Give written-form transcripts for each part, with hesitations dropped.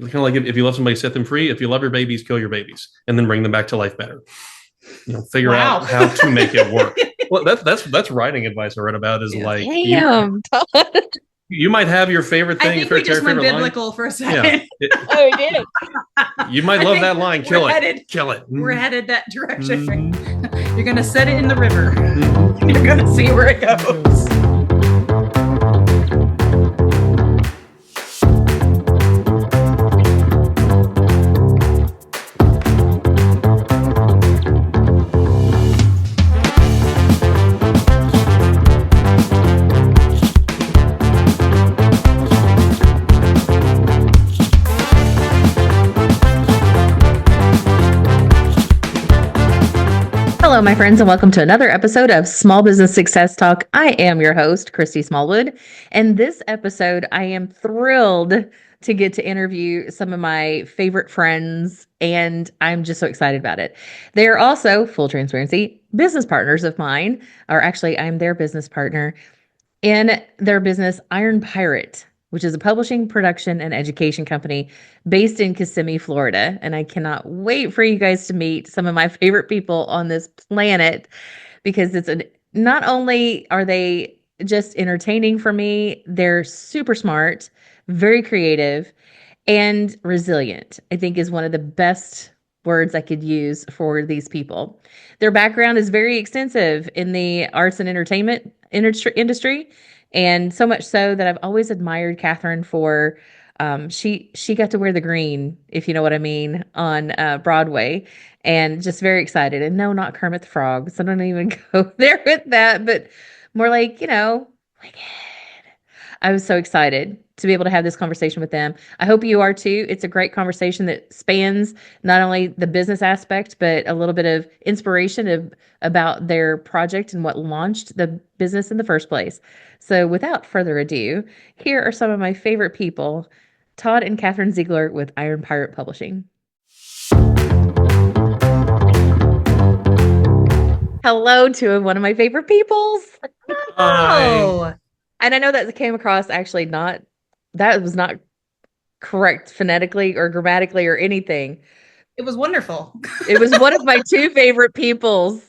Kind of like if you love somebody, set them free. If you love your babies, kill your babies, and then bring them back to life better. Figure out how to make it work. Well, that's writing advice I read about. Is like, damn, Todd. You might have your favorite thing. I think we just went biblical for a second. Yeah, oh, we did. You might love that line. Kill it. Kill it. We're headed that direction. You're going to set it in the river. You're going to see where it goes. Hello, my friends, and welcome to another episode of Small Business Success Talk. I am your host, Christy Smallwood, and this episode, I am thrilled to get to interview some of my favorite friends, and I'm just so excited about it. They are also, full transparency, business partners of mine, or actually, I'm their business partner in their business, Iron Pirate, which is a publishing, production, and education company based in Kissimmee, Florida. And I cannot wait for you guys to meet some of my favorite people on this planet, because not only are they just entertaining for me, they're super smart, very creative, and resilient, I think is one of the best words I could use for these people. Their background is very extensive in the arts and entertainment industry. And so much so that I've always admired Kathryn for, she got to wear the green, if you know what I mean, on Broadway, and just very excited. And no, not Kermit the Frog, so I don't even go there with that, but more like, Wicked. I was so excited to be able to have this conversation with them. I hope you are too. It's a great conversation that spans not only the business aspect, but a little bit of inspiration about their project and what launched the business in the first place. So without further ado, here are some of my favorite people, Todd and Kathryn Ziegler with Iron Pirate Publishing. Hello to one of my favorite peoples. Hi. And I know that came across actually that was not correct phonetically or grammatically or anything. It was wonderful. It was one of my two favorite peoples.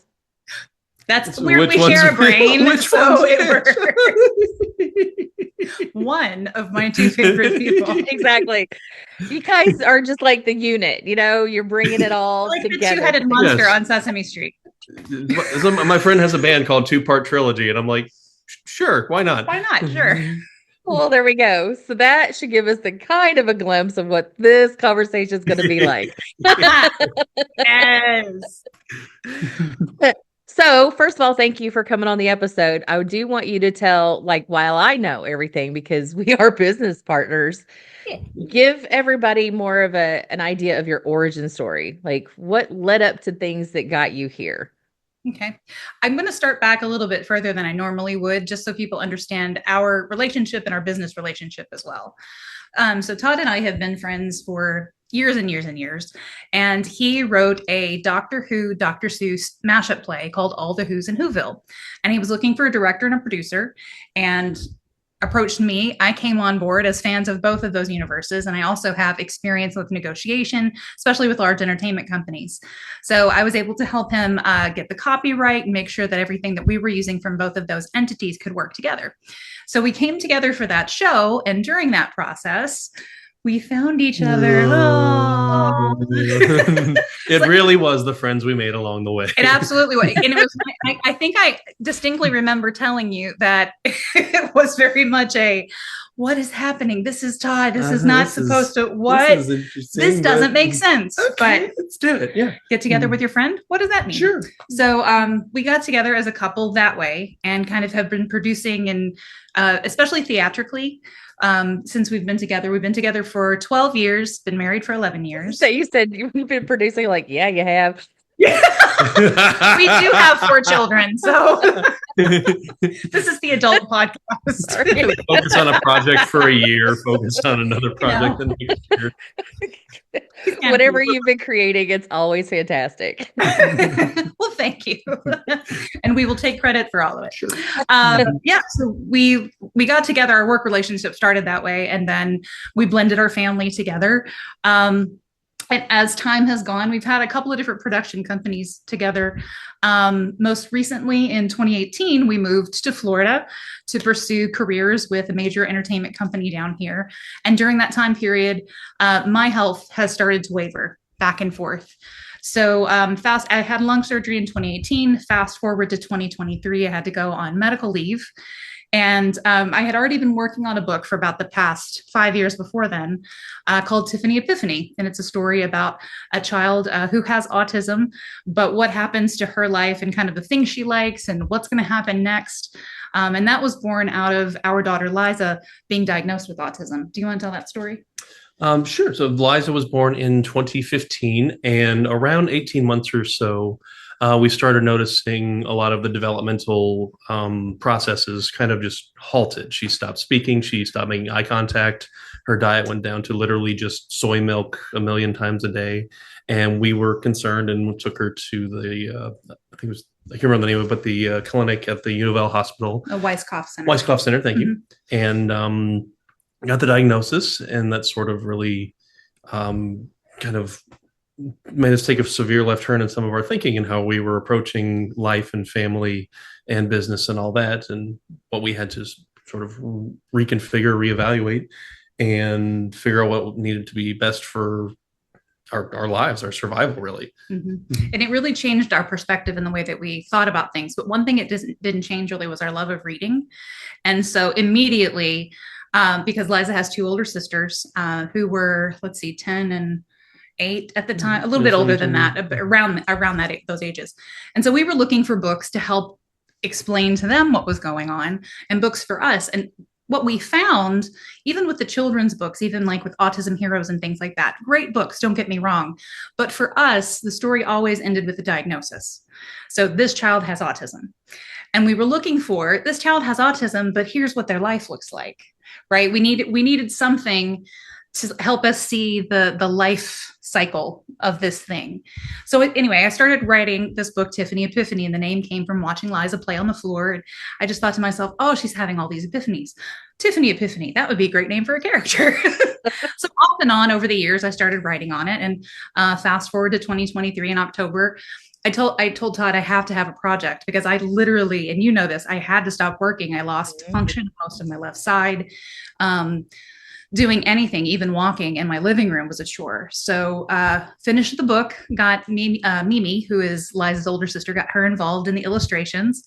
That's weird. We share a brain. So one of my two favorite people. Exactly. You guys are just like the unit, you're bringing it all like together. The two-headed monster on Sesame Street. So my friend has a band called Two-Part Trilogy, and I'm like, sure, why not? Why not? Sure. Well, there we go. So that should give us the kind of a glimpse of what this conversation is going to be like. Yes. So first of all, thank you for coming on the episode. I do want you to tell, while I know everything, because we are business partners, give everybody more of an idea of your origin story. Like, what led up to things that got you here? Okay. I'm going to start back a little bit further than I normally would, just so people understand our relationship and our business relationship as well. So Todd and I have been friends for years and years and years. And he wrote a Doctor Who, Dr. Seuss mashup play called All the Who's in Whoville. And he was looking for a director and a producer and approached me. I came on board as fans of both of those universes. And I also have experience with negotiation, especially with large entertainment companies. So I was able to help him get the copyright and make sure that everything that we were using from both of those entities could work together. So we came together for that show. And during that process, we found each other. It really was the friends we made along the way. It absolutely was. And it was, I think I distinctly remember telling you that it was very much what is happening? This is Todd. This is not supposed to, what? This doesn't make sense. Okay, but let's do it. Yeah. Get together with your friend? What does that mean? Sure. So we got together as a couple that way and kind of have been producing and especially theatrically. Since we've been together for 12 years, been married for 11 years. So you said you've been producing, yeah, you have. We do have 4 children, so this is the adult podcast. Focus on a project for a year, focus on another project the next year. Whatever you've been creating, it's always fantastic. Well, thank you. And we will take credit for all of it. Sure. So we got together, our work relationship started that way, and then we blended our family together. And as time has gone, we've had a couple of different production companies together. Most recently in 2018, we moved to Florida to pursue careers with a major entertainment company down here. And during that time period, my health has started to waver back and forth. So I had lung surgery in 2018. Fast forward to 2023, I had to go on medical leave. And I had already been working on a book for about the past 5 years before then called Tiffany Epiphany. And it's a story about a child who has autism, but what happens to her life and kind of the things she likes and what's going to happen next. And that was born out of our daughter, Liza, being diagnosed with autism. Do you want to tell that story? Sure. So Liza was born in 2015, and around 18 months or so, we started noticing a lot of the developmental processes kind of just halted. She stopped speaking. She stopped making eye contact. Her diet went down to literally just soy milk 1 million times a day. And we were concerned and took her to the, I can't remember the name of it, but the clinic at the U of L hospital. Weisskopf Center. Weisskopf Center, thank you. And got the diagnosis, and that sort of really kind of made us take a severe left turn in some of our thinking and how we were approaching life and family and business and all that, and what we had to sort of reconfigure, reevaluate, and figure out what needed to be best for our lives, our survival, really. And it really changed our perspective in the way that we thought about things. But one thing it didn't change really was our love of reading. And so immediately, because Liza has 2 older sisters who were, 10 and 8 at the time, a little bit older than that, around those ages. And so we were looking for books to help explain to them what was going on, and books for us. And what we found, even with the children's books, even like with Autism Heroes and things like that, great books, don't get me wrong. But for us, the story always ended with a diagnosis. So this child has autism. And we were looking for, this child has autism, but here's what their life looks like, right? We needed something to help us see the life cycle of this thing. So anyway, I started writing this book, Tiffany Epiphany, and the name came from watching Liza play on the floor. And I just thought to myself, oh, she's having all these epiphanies. Tiffany Epiphany, that would be a great name for a character. So off and on over the years, I started writing on it. And fast forward to 2023 in October, I told Todd I have to have a project, because I literally, and you know this, I had to stop working. I lost function most of my left side. Doing anything, even walking in my living room, was a chore. So finished the book, got Mimi, who is Liza's older sister, got her involved in the illustrations,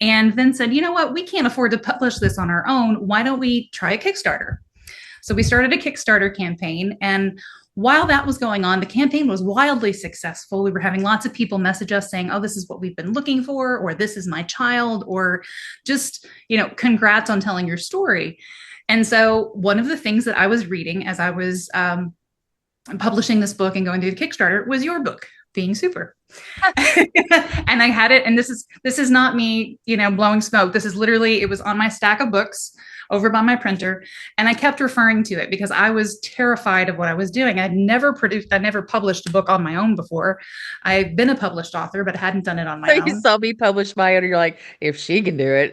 and then said, you know what, we can't afford to publish this on our own. Why don't we try a Kickstarter? So we started a Kickstarter campaign, and while that was going on, the campaign was wildly successful. We were having lots of people message us saying, oh, this is what we've been looking for, or this is my child, or just, congrats on telling your story. And so one of the things that I was reading as I was publishing this book and going through the Kickstarter was your book, Being Super. And I had it, and this is not me, blowing smoke. This is literally, it was on my stack of books over by my printer. And I kept referring to it because I was terrified of what I was doing. I'd never published a book on my own before. I've been a published author, but hadn't done it on my own. You saw me publish my own, and you're like, if she can do it.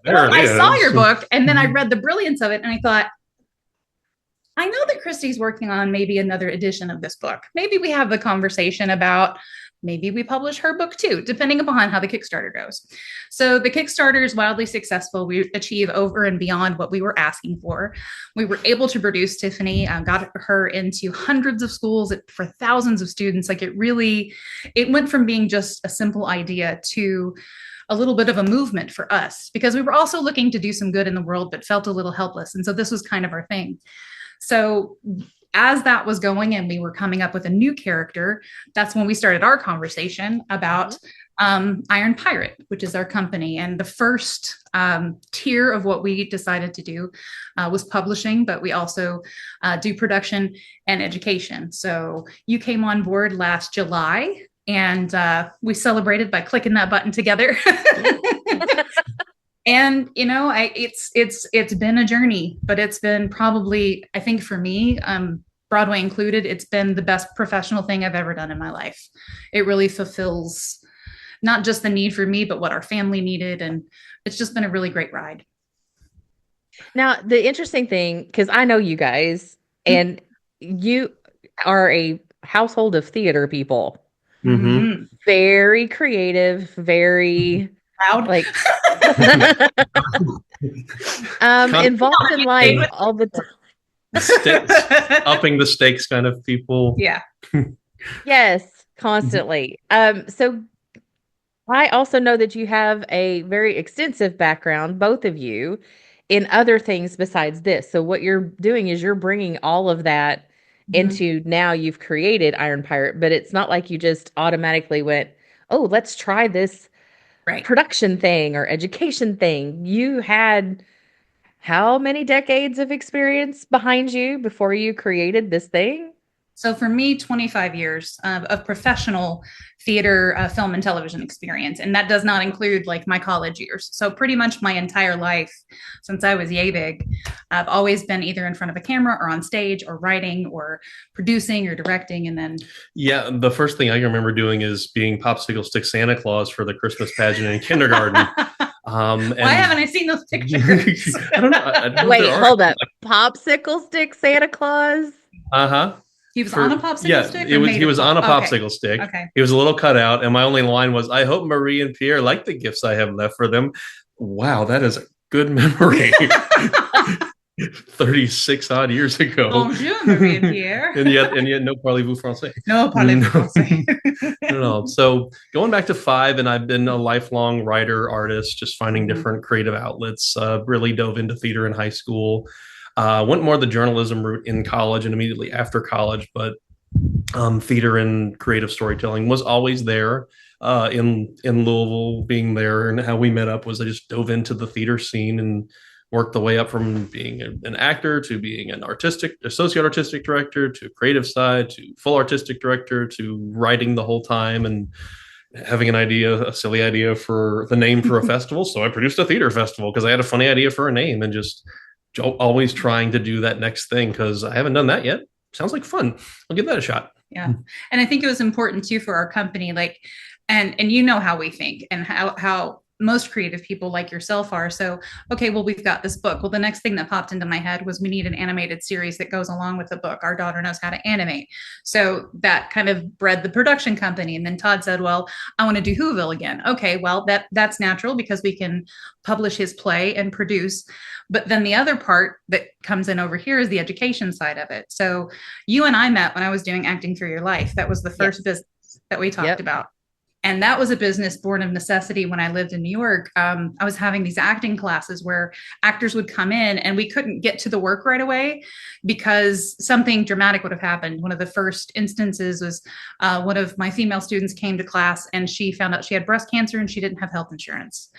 I saw your book, and then I read the brilliance of it, and I thought, I know that Christy's working on maybe another edition of this book. Maybe we have the conversation about maybe we publish her book too, depending upon how the Kickstarter goes. So the Kickstarter is wildly successful. We achieve over and beyond what we were asking for. We were able to produce Tiffany, got her into hundreds of schools for thousands of students. Like it went from being just a simple idea to a little bit of a movement for us, because we were also looking to do some good in the world, but felt a little helpless. And so this was kind of our thing. So as that was going and we were coming up with a new character, that's when we started our conversation about Iron Pirate, which is our company. And the first tier of what we decided to do was publishing, but we also do production and education. So you came on board last July, and we celebrated by clicking that button together. And it's been a journey, but it's been probably, I think for me, Broadway included, it's been the best professional thing I've ever done in my life. It really fulfills not just the need for me, but what our family needed. And it's just been a really great ride. Now, the interesting thing, because I know you guys, and you are a household of theater people. Mm-hmm. Very creative, very Proud. like involved in like all the stakes, upping the stakes kind of people. Yeah. Yes, constantly. So I also know that you have a very extensive background, both of you, in other things besides this. So what you're doing is you're bringing all of that into now you've created Iron Pirate, but it's not like you just automatically went, oh, let's try this production thing or education thing. You had how many decades of experience behind you before you created this thing? So for me, 25 years of professional theater, film, and television experience. And that does not include like my college years. So pretty much my entire life since I was yay big, I've always been either in front of a camera or on stage or writing or producing or directing. And then the first thing I can remember doing is being popsicle stick Santa Claus for the Christmas pageant in kindergarten. Why haven't I seen those pictures? I don't know. Wait, hold up. Popsicle stick Santa Claus? Uh-huh. He was on a popsicle stick? He was on a popsicle stick. Okay. He was a little cutout, and my only line was, I hope Marie and Pierre like the gifts I have left for them. Wow, that is a good memory. 36 odd years ago. Bonjour, Marie and Pierre. and yet, no parlez-vous français. No parlez-vous français. No. So going back to 5, and I've been a lifelong writer, artist, just finding different creative outlets, really dove into theater in high school. Went more the journalism route in college and immediately after college, but theater and creative storytelling was always there. In Louisville, being there, and how we met up was I just dove into the theater scene and worked the way up from being an actor to being an associate artistic director to creative side to full artistic director to writing the whole time and having a silly idea for the name for a festival. So I produced a theater festival because I had a funny idea for a name, and just always trying to do that next thing because I haven't done that yet. Sounds like fun. I'll give that a shot. Yeah. And I think it was important too for our company, like, and you know how we think and how most creative people like yourself are. So, okay, well, we've got this book. Well, the next thing that popped into my head was we need an animated series that goes along with the book. Our daughter knows how to animate. So that kind of bred the production company. And then Todd said, well, I want to do Whoville again. Okay, well, that's natural because we can publish his play and produce. But then the other part that comes in over here is the education side of it. So you and I met when I was doing Acting for Your Life. That was the first business that we talked about. And that was a business born of necessity when I lived in New York. I was having these acting classes where actors would come in and we couldn't get to the work right away because something dramatic would have happened. One of the first instances was one of my female students came to class and she found out she had breast cancer and she didn't have health insurance.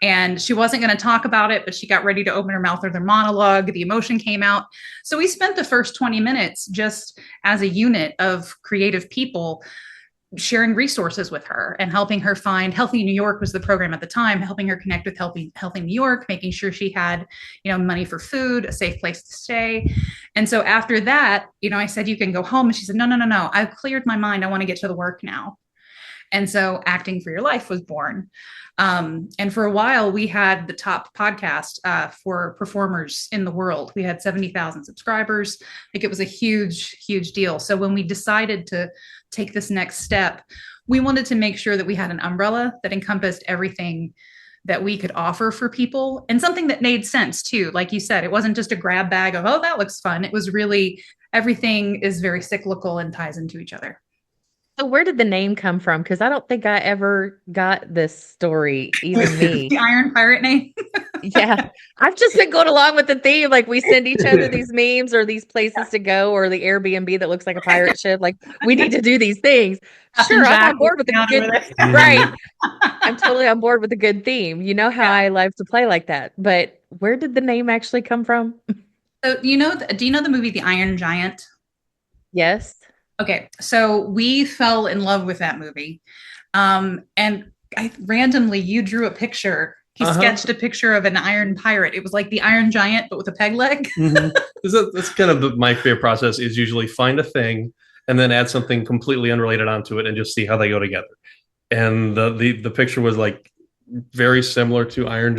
And she wasn't going to talk about it, but she got ready to open her mouth with her monologue. The emotion came out. So we spent the first 20 minutes just as a unit of creative people sharing resources with her and helping her find Healthy New York was the program at the time, helping her connect with Healthy New York, making sure she had, money for food, a safe place to stay. And so after that, I said, you can go home. And she said, no. I've cleared my mind. I want to get to the work now. And so Acting for Your Life was born. And for a while, we had the top podcast for performers in the world. We had 70,000 subscribers. Like, it was a huge, huge deal. So when we decided to take this next step, we wanted to make sure that we had an umbrella that encompassed everything that we could offer for people and something that made sense too. Like you said, it wasn't just a grab bag of, oh, that looks fun. It was really, everything is very cyclical and ties into each other. So where did the name come from? Because I don't think I ever got this story, even me. The Iron Pirate name. Yeah, I've just been going along with the theme. Like we send each other these memes or these places to go or the Airbnb that looks like a pirate ship. Like we need to do these things. Captain Sure, I'm on Jack board with a down good, over there. right. I'm totally on board with a good theme. You know how Yeah. I love to play like that. But where did the name actually come from? So do you know the movie The Iron Giant? Yes. Okay, so we fell in love with that movie. And randomly, you drew a picture. He sketched a picture of an iron pirate. It was like the Iron Giant, but with a peg leg. That's kind of my favorite process is usually find a thing and then add something completely unrelated onto it and just see how they go together. And the picture was like very similar to Giant,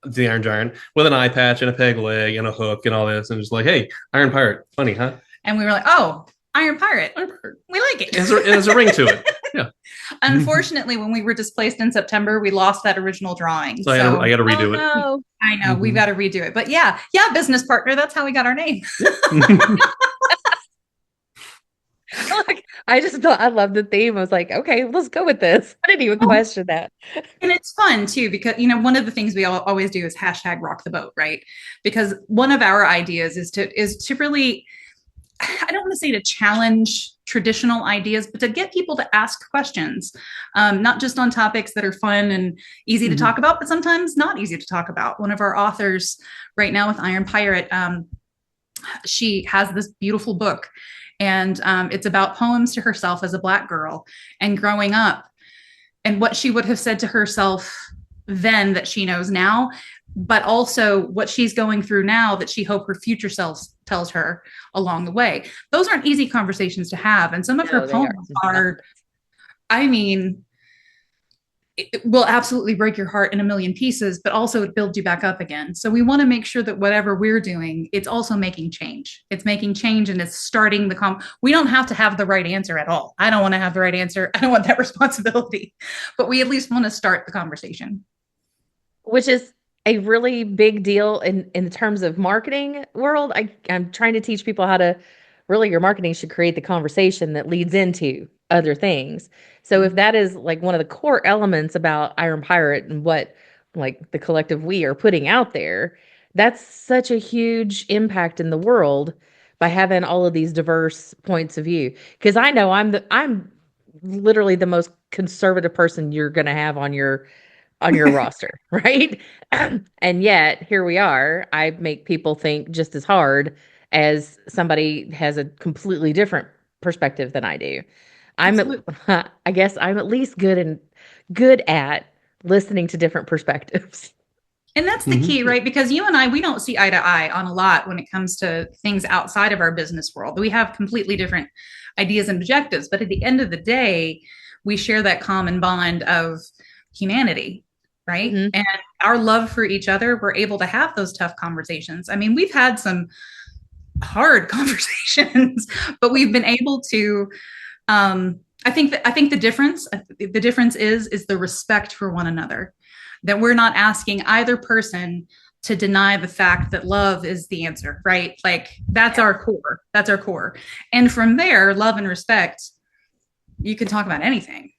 the Iron Giant, with an eye patch and a peg leg and a hook and all this, and just like, hey, Iron Pirate, funny, huh? And we were like, oh, Iron Pirate. We like it. It has a ring to it. Yeah. Unfortunately, when we were displaced in September, we lost that original drawing. So I got to redo it. No. I know, we've got to redo it. But yeah, business partner. That's how we got our name. Look, I just thought I loved the theme. I was like, okay, let's go with this. I didn't even question that. And it's fun too, because one of the things we always do is hashtag rock the boat, right? Because one of our ideas is to really, I don't want to say to challenge traditional ideas, but to get people to ask questions, not just on topics that are fun and easy to talk about, but sometimes not easy to talk about. One of our authors right now with Iron Pirate, she has this beautiful book, and it's about poems to herself as a Black girl and growing up and what she would have said to herself then that she knows now, but also what she's going through now that she hopes her future self tells her along the way. Those aren't easy conversations to have. And some of her poems are, I mean, it will absolutely break your heart in a million pieces, but also it builds you back up again. So we want to make sure that whatever we're doing, it's also making change. It's making change and it's starting we don't have to have the right answer at all. I don't want to have the right answer. I don't want that responsibility, but we at least want to start the conversation. Which is a really big deal in terms of marketing world. I'm trying to teach people how to really, your marketing should create the conversation that leads into other things. So if that is like one of the core elements about Iron Pirate and what like the collective we are putting out there, that's such a huge impact in the world by having all of these diverse points of view. Because I know I'm literally the most conservative person you're going to have on your roster, right? And yet here we are. I make people think just as hard as somebody has a completely different perspective than I do. I guess I'm at least good at listening to different perspectives. And that's the key, right? Because you and I, we don't see eye to eye on a lot when it comes to things outside of our business world. We have completely different ideas and objectives, but at the end of the day, we share that common bond of humanity, right? And our love for each other, we're able to have those tough conversations. I mean, we've had some hard conversations, but we've been able to, I think the difference is the respect for one another, that we're not asking either person to deny the fact that love is the answer, right? Like that's our core. That's our core. And from there, love and respect, you can talk about anything.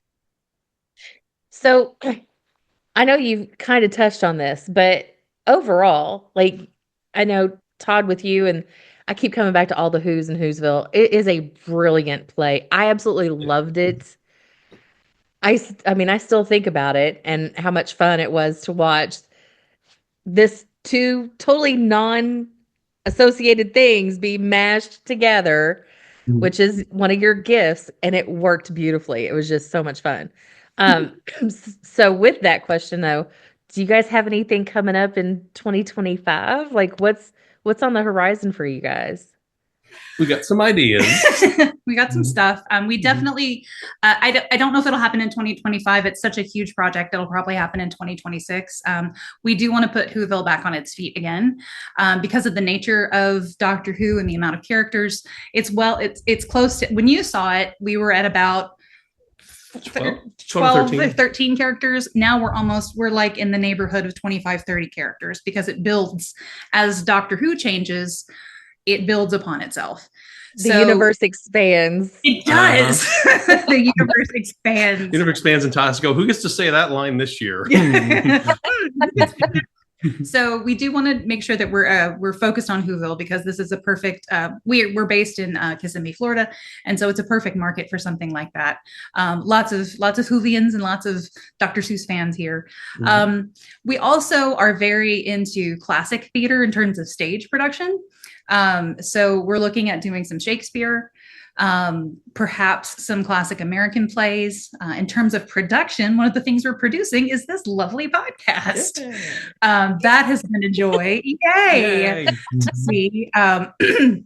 So I know you've kind of touched on this, but overall, like I know Todd with you, and I keep coming back to all the Who's and Who'sville. It is a brilliant play. I absolutely loved it. I mean, I still think about it and how much fun it was to watch this two totally non-associated things be mashed together, which is one of your gifts, and it worked beautifully. It was just so much fun. So with that question though, do you guys have anything coming up in 2025? Like what's on the horizon for you guys? We got some ideas. We got some stuff. We definitely, I don't know if it'll happen in 2025. It's such a huge project. It'll probably happen in 2026. We do want to put Whoville back on its feet again because of the nature of Doctor Who and the amount of characters. It's close to, when you saw it, we were at about 12 13 characters. Now we're like in the neighborhood of 25, 30 characters because it builds as Doctor Who changes. it builds upon itself. The universe expands. It does. The universe expands. Universe expands and Toss go, who gets to say that line this year? So we do want to make sure that we're focused on Whoville, because this is a perfect. We're based in Kissimmee, Florida, and so it's a perfect market for something like that. Lots of Whovians and lots of Dr. Seuss fans here. Mm-hmm. We also are very into classic theater in terms of stage production. So we're looking at doing some Shakespeare. Perhaps some classic American plays. In terms of production, one of the things we're producing is this lovely podcast. That has been a joy. Yay! To see. And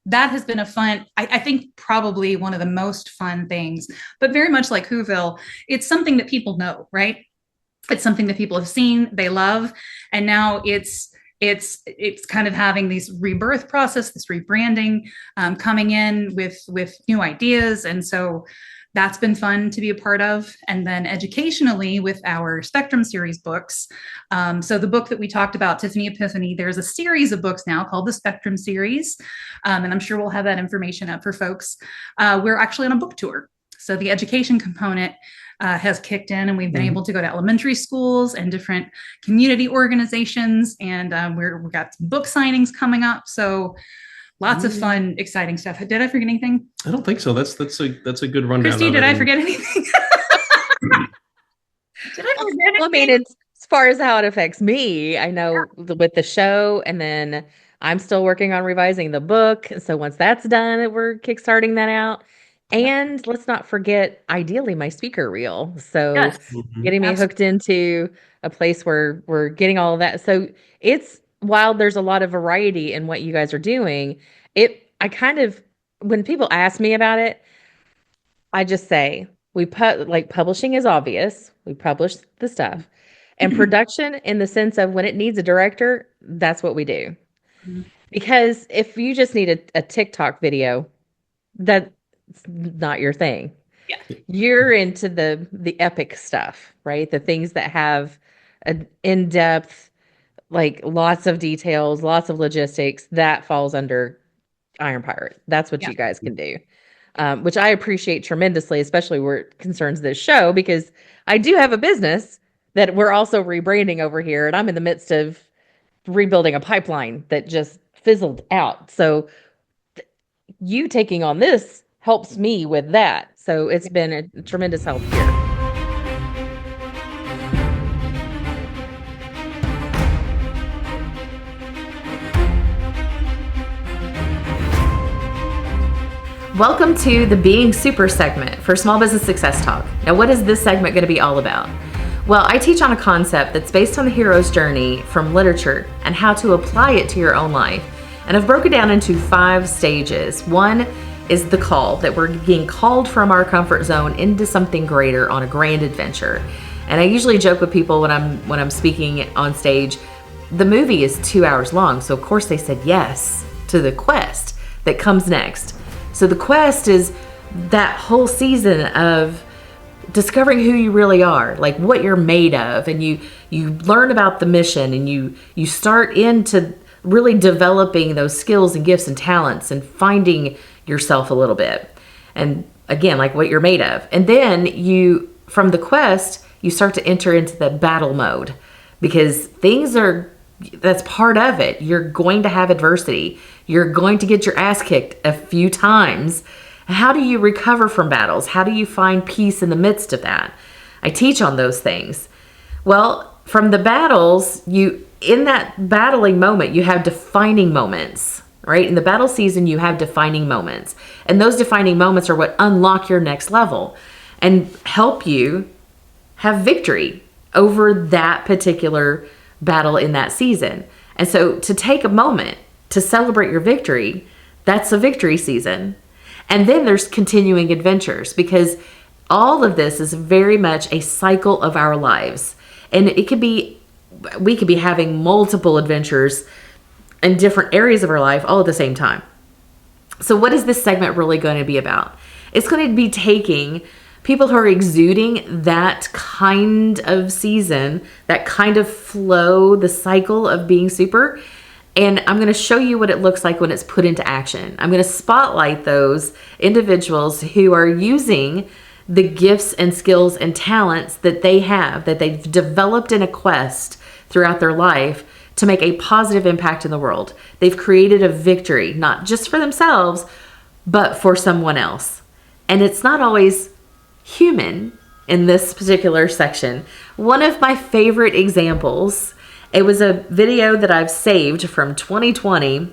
that has been a fun, I think probably one of the most fun things, but very much like Whoville, it's something that people know, right? It's something that people have seen, they love, and now it's kind of having this rebirth process, this rebranding, coming in with new ideas. And so that's been fun to be a part of. And then educationally with our Spectrum series books. So the book that we talked about, Tiffany Epiphany, there's a series of books now called the Spectrum series. And I'm sure we'll have that information up for folks. We're actually on a book tour. So the education component has kicked in, and we've been able to go to elementary schools and different community organizations, and we've got some book signings coming up. So lots of fun, exciting stuff. Did I forget anything? I don't think so. That's a good rundown. Christy, did I forget anything? Did I forget anything? Well, I mean, it's as far as how it affects me, I know with the show, and then I'm still working on revising the book. So once that's done, we're kickstarting that out. And let's not forget, ideally, my speaker reel. So getting me hooked into a place where we're getting all of that. So while there's a lot of variety in what you guys are doing, when people ask me about it, I just say, publishing is obvious. We publish the stuff. And production, in the sense of when it needs a director, that's what we do. Mm-hmm. Because if you just need a TikTok video, that's not your thing. Yeah. You're into the epic stuff, right? The things that have an in-depth, like lots of details, lots of logistics, that falls under Iron Pirate. That's what you guys can do. Which I appreciate tremendously, especially where it concerns this show, because I do have a business that we're also rebranding over here, and I'm in the midst of rebuilding a pipeline that just fizzled out. So you taking on this helps me with that. So it's been a tremendous help here. Welcome to the Being Super segment for Small Business Success Talk. Now, what is this segment going to be all about? Well, I teach on a concept that's based on the hero's journey from literature and how to apply it to your own life. And I've broken it down into 5 stages. 1 is the call, that we're being called from our comfort zone into something greater on a grand adventure. And I usually joke with people when I'm speaking on stage, the movie is 2 hours long. So of course they said yes to the quest that comes next. So the quest is that whole season of discovering who you really are, like what you're made of, and you learn about the mission, and you start into really developing those skills and gifts and talents and finding yourself a little bit. And again, like what you're made of. And then from the quest, you start to enter into the battle mode, because that's part of it. You're going to have adversity. You're going to get your ass kicked a few times. How do you recover from battles? How do you find peace in the midst of that? I teach on those things. Well, from the battles, in that battling moment, you have defining moments, right? In the battle season, you have defining moments. And those defining moments are what unlock your next level and help you have victory over that particular battle in that season. And so to take a moment to celebrate your victory, that's a victory season. And then there's continuing adventures, because all of this is very much a cycle of our lives. And we could be having multiple adventures in different areas of our life all at the same time. So what is this segment really going to be about? It's going to be taking people who are exuding that kind of season, that kind of flow, the cycle of being super, And I'm going to show you what it looks like when it's put into action. I'm going to spotlight those individuals who are using the gifts and skills and talents that they have, that they've developed in a quest throughout their life to make a positive impact in the world. They've created a victory, not just for themselves, but for someone else. And it's not always human in this particular section. One of my favorite examples, it was a video that I've saved from 2020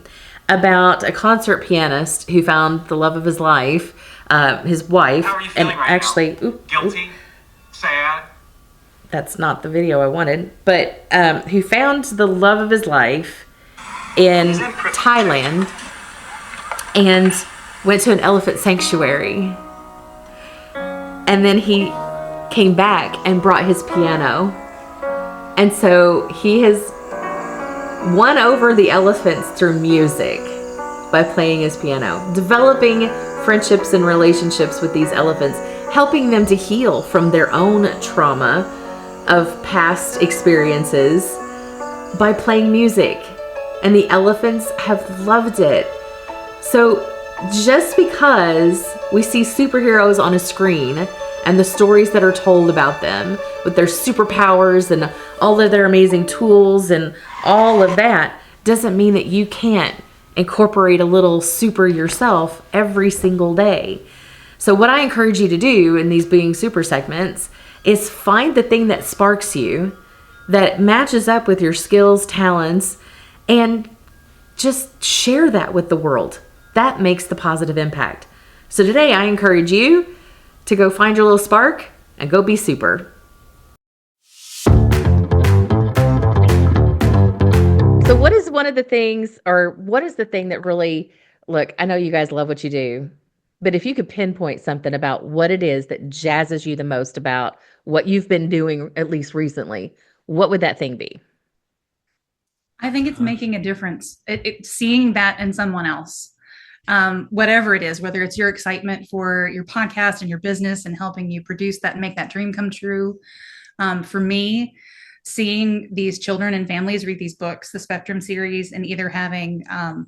about a concert pianist who found the love of his life, his wife, and right actually, guilty, sad. That's not the video I wanted, but who found the love of his life in Thailand and went to an elephant sanctuary. And then he came back and brought his piano. And so he has won over the elephants through music by playing his piano, developing friendships and relationships with these elephants, helping them to heal from their own trauma of past experiences by playing music. And the elephants have loved it. So just because we see superheroes on a screen and the stories that are told about them with their superpowers and all of their amazing tools and all of that doesn't mean that you can't incorporate a little super yourself every single day. So what I encourage you to do in these Being Super segments is find the thing that sparks you, that matches up with your skills, talents, and just share that with the world. That makes the positive impact. So today I encourage you to go find your little spark and go be super. So what is one of the things, or what is the thing that really, look, I know you guys love what you do, but if you could pinpoint something about what it is that jazzes you the most about what you've been doing, at least recently, what would that thing be? I think it's making a difference. Seeing that in someone else. Whatever it is, whether it's your excitement for your podcast and your business and helping you produce that and make that dream come true. For me, seeing these children and families read these books, the Spectrum series, and either having,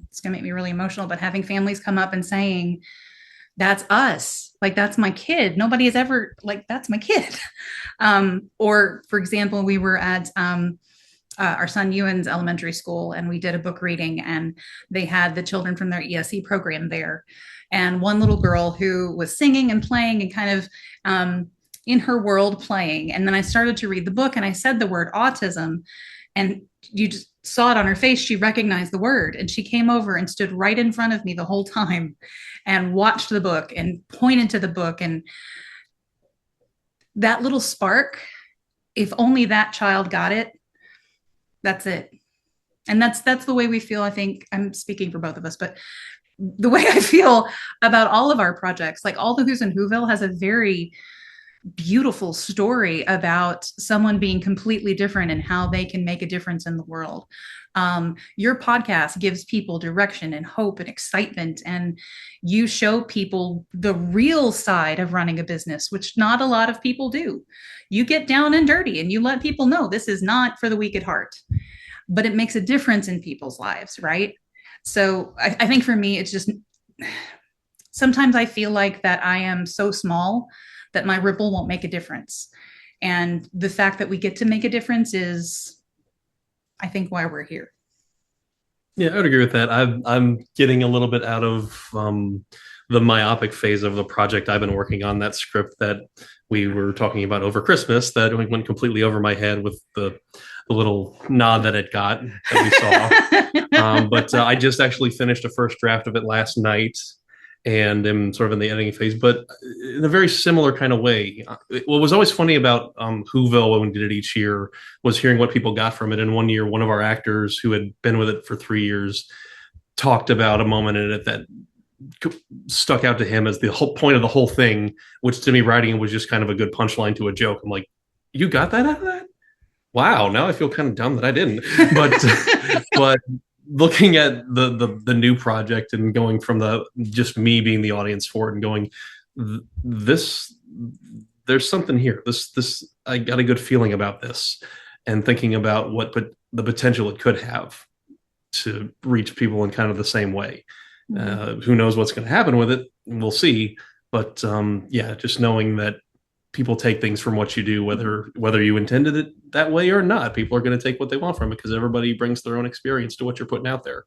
it's going to make me really emotional, but having families come up and saying, that's us. Like, that's my kid. Nobody has ever, like, that's my kid. Or for example, we were at, our son Ewan's elementary school, and we did a book reading, and they had the children from their ESE program there. And one little girl who was singing and playing and kind of in her world playing. And then I started to read the book and I said the word autism, and you just saw it on her face. She recognized the word, and she came over and stood right in front of me the whole time and watched the book and pointed to the book. And that little spark, if only that child got it, that's it. And that's the way we feel. I think I'm speaking for both of us, but the way I feel about all of our projects, like All the Who's in Whoville has a very beautiful story about someone being completely different and how they can make a difference in the world. Your podcast gives people direction and hope and excitement, and you show people the real side of running a business, which not a lot of people do. You get down and dirty and you let people know this is not for the weak at heart, but it makes a difference in people's lives, right? So I think for me, it's just, sometimes I feel like that I am so small that my ripple won't make a difference. And the fact that we get to make a difference is, I think, why we're here. Yeah, I would agree with that. I'm getting a little bit out of the myopic phase of the project I've been working on, that script that we were talking about over Christmas that went completely over my head with the little nod that it got that we saw. But I just actually finished a first draft of it last night and am sort of in the editing phase, but in a very similar kind of way. What was always funny about Whoville when we did it each year was hearing what people got from it. And one year, one of our actors who had been with it for 3 years talked about a moment in it that stuck out to him as the whole point of the whole thing, which to me, writing it was just kind of a good punchline to a joke. I'm like, you got that out of that? Wow, now I feel kind of dumb that I didn't. But looking at the new project and going from the just me being the audience for it and going, this, there's something here. This I got a good feeling about this, and thinking about what the potential it could have. to reach people in kind of the same way. Mhm. Who knows what's going to happen with it? We'll see. But yeah, just knowing that people take things from what you do, whether you intended it that way or not. People are going to take what they want from it because everybody brings their own experience to what you're putting out there,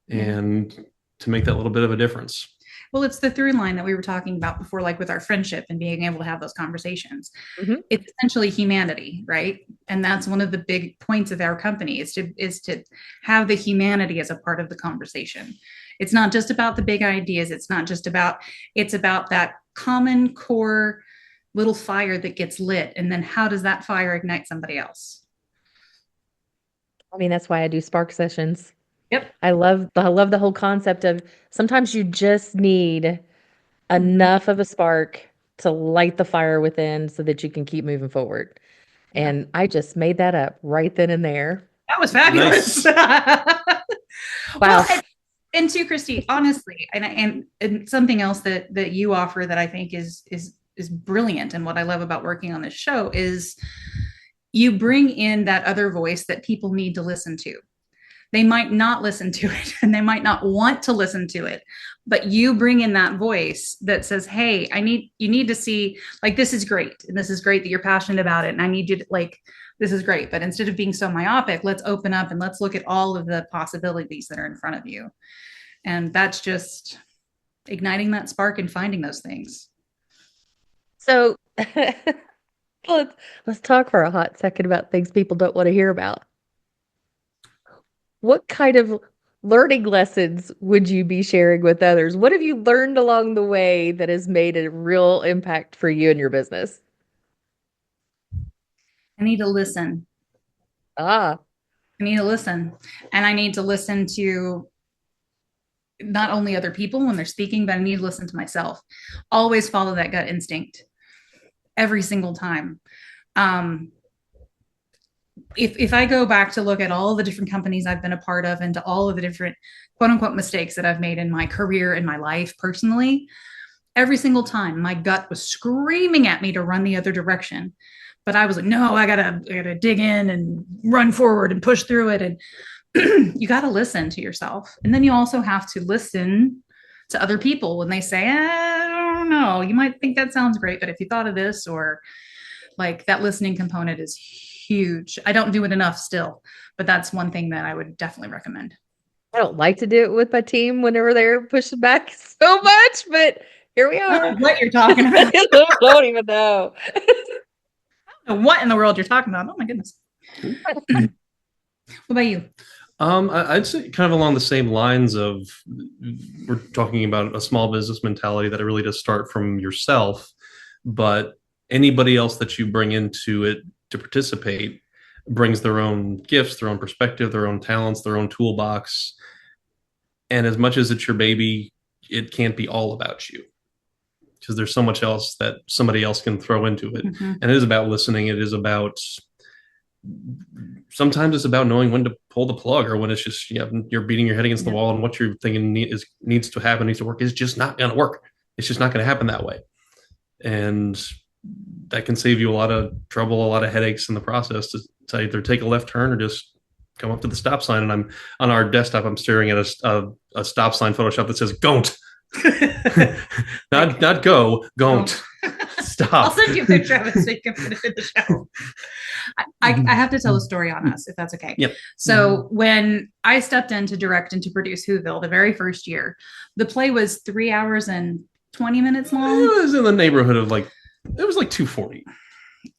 and to make that little bit of a difference. Well, it's the through line that we were talking about before, like with our friendship and being able to have those conversations. Mhm. It's essentially humanity, right? And that's one of the big points of our company is to have the humanity as a part of the conversation. It's not just about the big ideas. It's about that common core little fire that gets lit. And then how does that fire ignite somebody else? I mean, that's why I do spark sessions. Yep. I love the whole concept of sometimes you just need enough of a spark to light the fire within so that you can keep moving forward. And I just made that up right then and there. That was fabulous. Wow. Well, and too, Christy, honestly, and something else that you offer that I think is brilliant, and what I love about working on this show is you bring in that other voice that people need to listen to. They might not listen to it and they might not want to listen to it, but you bring in that voice that says, hey, you need to see, like, this is great. And this is great that you're passionate about it. And I need you to, like, this is great. But instead of being so myopic, let's open up and let's look at all of the possibilities that are in front of you. And that's just igniting that spark and finding those things. So let's talk for a hot second about things people don't want to hear about. What kind of learning lessons would you be sharing with others? What have you learned along the way that has made a real impact for you and your business? I need to listen. I need to listen. And I need to listen to not only other people when they're speaking, but I need to listen to myself. Always follow that gut instinct every single time. If I go back to look at all the different companies I've been a part of and to all of the different quote unquote mistakes that I've made in my career and my life personally, every single time my gut was screaming at me to run the other direction. But I was like, no, I gotta dig in and run forward and push through it. And you got to listen to yourself. And then you also have to listen to other people when they say, I don't know, you might think that sounds great, but if you thought of this, or like, that listening component is huge. I don't do it enough still, but that's one thing that I would definitely recommend. I don't like to do it with my team whenever they're pushing back so much, but here we are. I don't know what you're talking about. I don't even know. I don't know what in the world you're talking about. Oh my goodness. What about you? I'd say kind of along the same lines of, we're talking about a small business mentality that it really does start from yourself, but anybody else that you bring into it to participate brings their own gifts, their own perspective, their own talents, their own toolbox. And as much as it's your baby, it can't be all about you, because there's so much else that somebody else can throw into it. Mm-hmm. And it is about listening. It is about, sometimes it's about knowing when to pull the plug, or when it's just, you're beating your head against the wall and what you're thinking needs to happen, needs to work, is just not going to work. It's just not going to happen that way. And that can save you a lot of trouble, a lot of headaches in the process, to either take a left turn or just come up to the stop sign. And I'm on our desktop, I'm staring at a stop sign Photoshop that says "Don't," not go, don't. Stop. I'll send you a picture of it so you can put it in the show. I have to tell a story on us, if that's okay. Yep. So when I stepped in to direct and to produce Whoville the very first year, the play was 3 hours and 20 minutes long. It was in the neighborhood of it was like 240.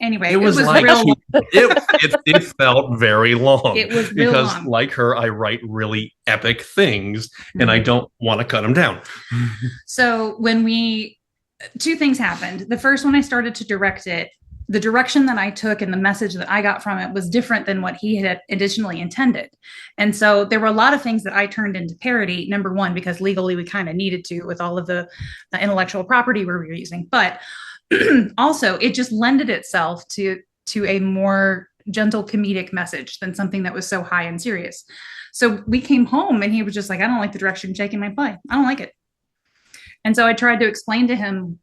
Anyway, it was like real long. It felt very long. It was real because long. Like her, I write really epic things, and I don't want to cut them down. So when two things happened. The first, when I started to direct it, the direction that I took and the message that I got from it was different than what he had additionally intended. And so there were a lot of things that I turned into parody, number one, because legally we kind of needed to with all of the intellectual property we were using. But also, it just lended itself to a more gentle comedic message than something that was so high and serious. So we came home and he was just like, I don't like the direction you're taking my play. I don't like it. And so I tried to explain to him,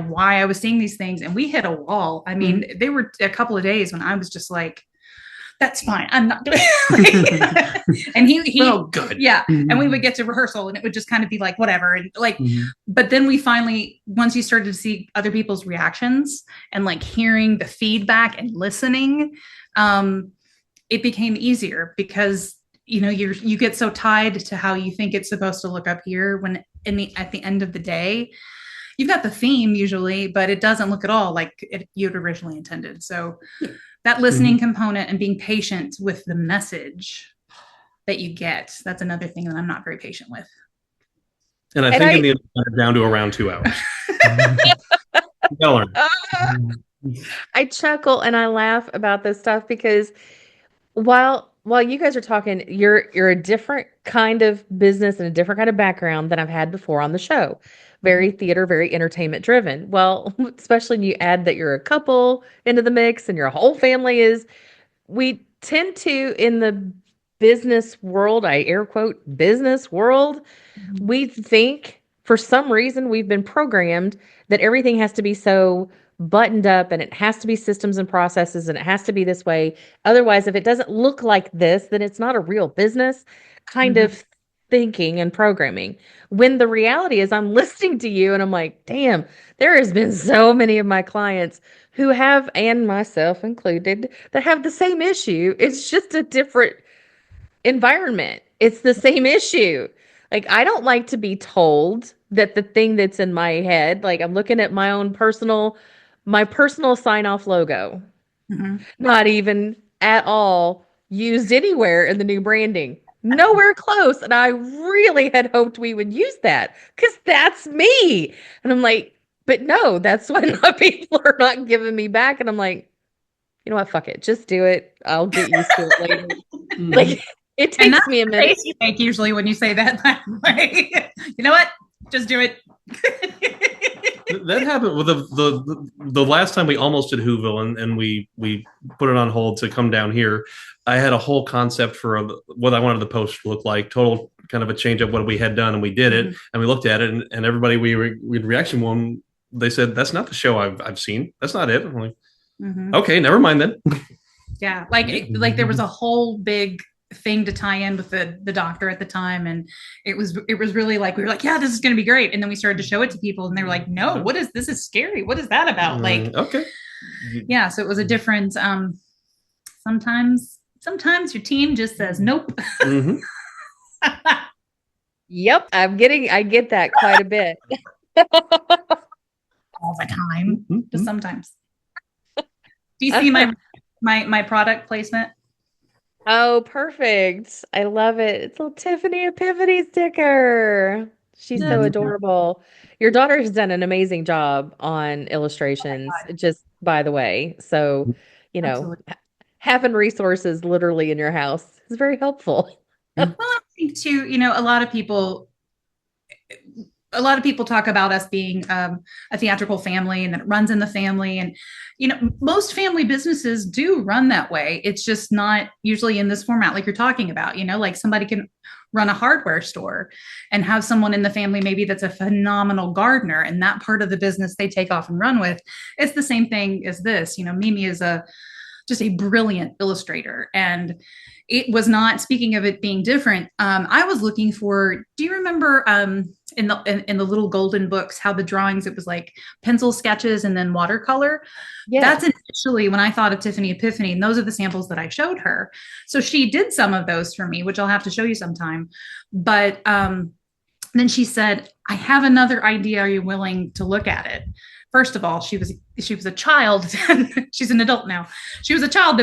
why I was seeing these things, and we hit a wall. I mean, there were a couple of days when I was just like, that's fine. I'm not doing it. And he well, good. Yeah. And we would get to rehearsal and it would just kind of be like, whatever. And like, but then we finally, once you started to see other people's reactions and like hearing the feedback and listening, it became easier because, you get so tied to how you think it's supposed to look up here when at the end of the day, you've got the theme usually, but it doesn't look at all like you'd originally intended. So that listening component and being patient with the message that you get, that's another thing that I'm not very patient with. And I think in the end, we're down to around 2 hours. You gotta learn. I chuckle and I laugh about this stuff because while you guys are talking, you're a different kind of business and a different kind of background than I've had before on the show. Very theater, very entertainment driven. Well, especially when you add that you're a couple into the mix and your whole family is, we tend to, in the business world, I air quote business world, we think for some reason we've been programmed that everything has to be so buttoned up and it has to be systems and processes and it has to be this way. Otherwise, if it doesn't look like this, then it's not a real business kind of thinking and programming. When the reality is I'm listening to you and I'm like, damn, there has been so many of my clients who have, and myself included, that have the same issue. It's just a different environment. It's the same issue. Like, I don't like to be told that the thing that's in my head, like I'm looking at my personal sign-off logo, not even at all used anywhere in the new branding. Nowhere close. And I really had hoped we would use that because that's me. And I'm like, but no, that's what people are not giving me back. And I'm like, you know what? Fuck it. Just do it. I'll get used to it later. Like, it takes me a minute. Face you make usually when you say that way. You know what? Just do it. That happened with the last time we almost did Whoville and we put it on hold to come down here. I had a whole concept for what I wanted the post to look like, total kind of a change of what we had done, and we did it, and we looked at it, and everybody we reaction one, they said, that's not the show I've seen. That's not it. I'm like, okay, never mind then. Yeah, like there was a whole big thing to tie in with the doctor at the time, and it was really like, we were like, yeah, this is going to be great, and then we started to show it to people and they were like, no, this is scary, what is that about? Like, okay, yeah, so it was a different sometimes your team just says nope. Yep, I get that quite a bit. All the time, just sometimes. Do you see my product placement? Oh, perfect. I love it. It's a little Tiffany Epiphany sticker. She's so adorable. Your daughter has done an amazing job on illustrations, just by the way. So, having resources literally in your house is very helpful. Well, I think too, a lot of people talk about us being a theatrical family and that it runs in the family. And, most family businesses do run that way. It's just not usually in this format, like you're talking about, like somebody can run a hardware store and have someone in the family, maybe that's a phenomenal gardener, and that part of the business they take off and run with. It's the same thing as this. Mimi is just a brilliant illustrator. And it was not, speaking of it being different, I was looking for, do you remember in the little golden books, how the drawings, it was like pencil sketches and then watercolor? Yeah. That's initially when I thought of Tiffany Epiphany, and those are the samples that I showed her. So she did some of those for me, which I'll have to show you sometime. But then she said, I have another idea. Are you willing to look at it? First of all, she was a child. She's an adult now. She was a child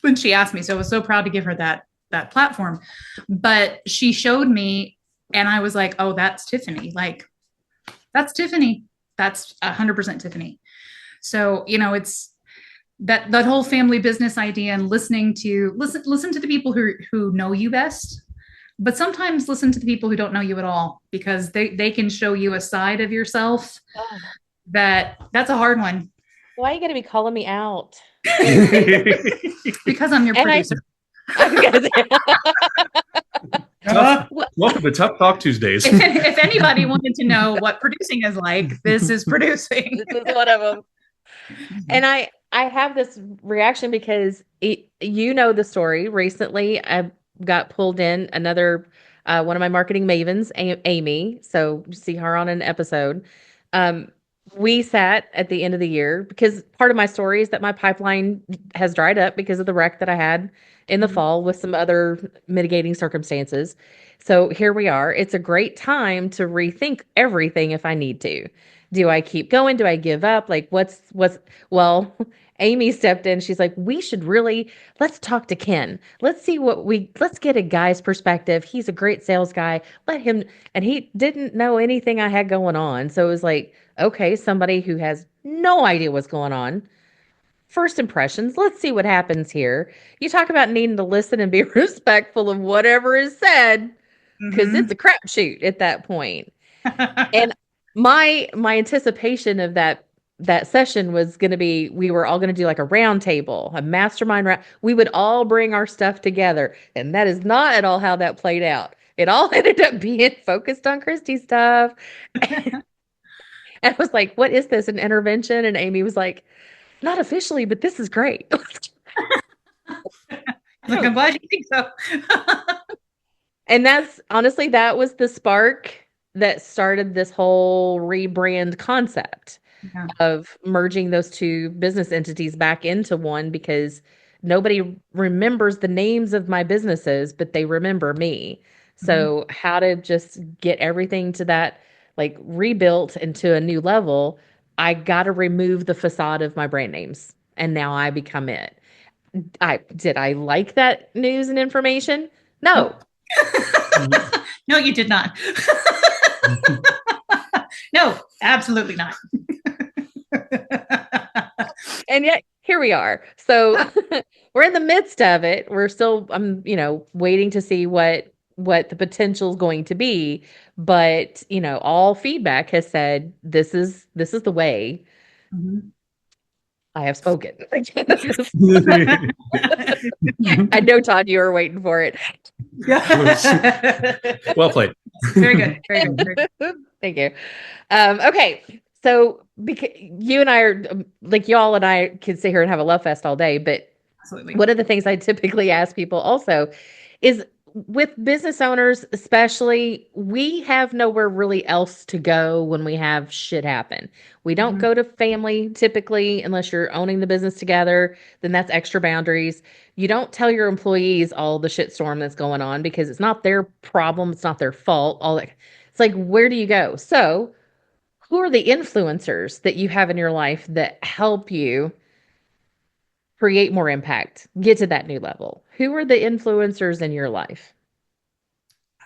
when she asked me. So I was so proud to give her that platform. But she showed me, and I was like, oh, that's Tiffany. Like, that's Tiffany. That's 100% Tiffany. So, it's that whole family business idea, and listen to the people who know you best, but sometimes listen to the people who don't know you at all, because they can show you a side of yourself. Oh. That's a hard one. Why are you going to be calling me out? Because I'm your producer. Welcome to Tough Talk Tuesdays. If anybody wanted to know what producing is like, this is producing. This is one of them. And I have this reaction because you know the story. Recently, I got pulled in another one of my marketing mavens, Amy. So you see her on an episode. Um, we sat at the end of the year because part of my story is that my pipeline has dried up because of the wreck that I had in the Mhm. fall with some other mitigating circumstances. So here we are. It's a great time to rethink everything if I need to. Do I keep going? Do I give up? Like what's well, Amy stepped in. She's like, we should really let's talk to Ken. Let's get a guy's perspective. He's a great sales guy. Let him, and he didn't know anything I had going on. So it was like, okay, somebody who has no idea what's going on. First impressions. Let's see what happens here. You talk about needing to listen and be respectful of whatever is said, because it's a crapshoot at that point. And my anticipation of that session was going to be we were all going to do like a round table, a mastermind round. We would all bring our stuff together, and that is not at all how that played out. It all ended up being focused on Christy's stuff. And I was like, "What is this? An intervention?" And Amy was like, "Not officially, but this is great." Like, I'm glad you think so. And that's honestly, that was the spark that started this whole rebrand concept Yeah. of merging those two business entities back into one because nobody remembers the names of my businesses, but they remember me. So how to just get everything to that, like rebuilt into a new level, I got to remove the facade of my brand names. And now I become it. I like that news and information? No. No, you did not. No, absolutely not. And yet here we are. So we're in the midst of it. We're still waiting to see what the potential is going to be, but all feedback has said this is the way. I have spoken. I know, Todd, you were waiting for it. Well played. Very good. Very good. Very good. Thank you. Okay. So because you and I are like y'all and I can sit here and have a love fest all day, but Absolutely. one of the things I typically ask people also is with business owners, especially, we have nowhere really else to go when we have shit happen. We don't go to family typically unless you're owning the business together, then that's extra boundaries. You don't tell your employees all the shitstorm that's going on because it's not their problem, it's not their fault. All that. It's like, where do you go? So, who are the influencers that you have in your life that help you create more impact, get to that new level? Who are the influencers in your life?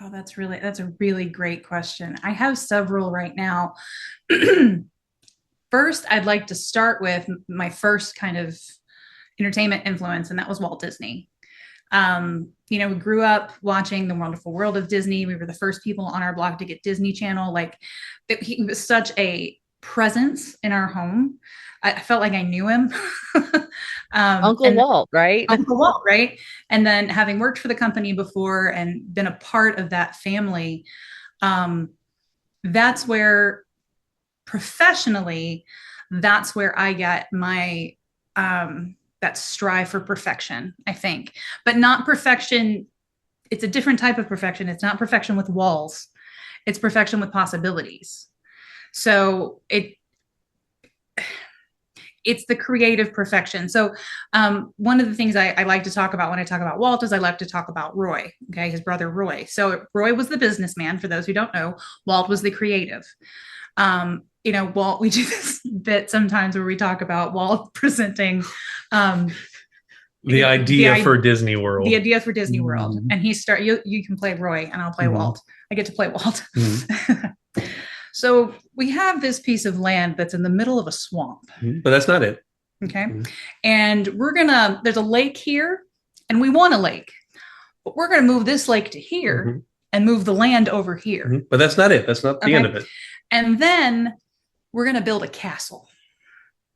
Oh, that's a really great question. I have several right now. First, I'd like to start with my first kind of entertainment influence, and that was Walt Disney. We grew up watching The Wonderful World of Disney. We were the first people on our block to get Disney Channel. He was such a presence in our home. I felt like I knew him. Uncle Walt, right? Uncle Walt, right? And then having worked for the company before and been a part of that family, that's where professionally, that's where I got my that strive for perfection, I think, but not perfection. It's a different type of perfection. It's not perfection with walls. It's perfection with possibilities. So it's the creative perfection. So one of the things I like to talk about when I talk about Walt is I like to talk about Roy, okay, his brother Roy. So Roy was the businessman, for those who don't know. Walt was the creative. Walt, we do this bit sometimes where we talk about Walt presenting the idea for Disney World. The idea for Disney World. And you can play Roy and I'll play Walt. I get to play Walt. So we have this piece of land that's in the middle of a swamp. But that's not it. Okay. And there's a lake here and we want a lake, but we're going to move this lake to here and move the land over here. But that's not it. That's not the end of it. And then we're going to build a castle.